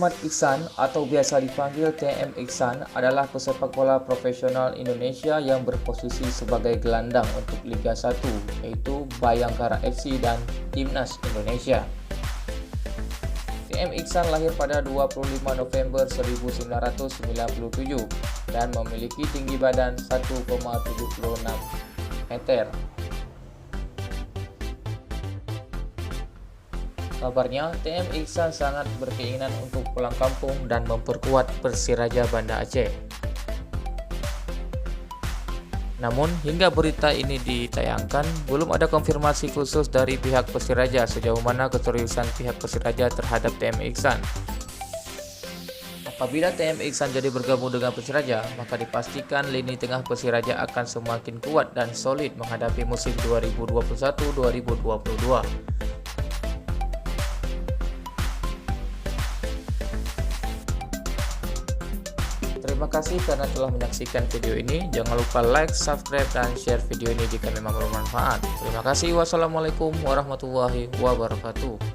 Muhammad Iksan atau biasa dipanggil TM Iksan adalah pesepak bola profesional Indonesia yang berposisi sebagai gelandang untuk Liga 1, yaitu Bayangkara FC dan Timnas Indonesia. TM Iksan lahir pada 25 November 1997 dan memiliki tinggi badan 1,76 meter. Kabarnya, TM Iksan sangat berkeinginan untuk pulang kampung dan memperkuat Persiraja Banda Aceh. Namun, hingga berita ini ditayangkan, belum ada konfirmasi khusus dari pihak Persiraja sejauh mana keseriusan pihak Persiraja terhadap TM Iksan. Apabila TM Iksan jadi bergabung dengan Persiraja, maka dipastikan lini tengah Persiraja akan semakin kuat dan solid menghadapi musim 2021-2022. Terima kasih karena telah menyaksikan video ini. Jangan lupa like, subscribe, dan share video ini jika memang bermanfaat. Terima kasih. Wassalamualaikum warahmatullahi wabarakatuh.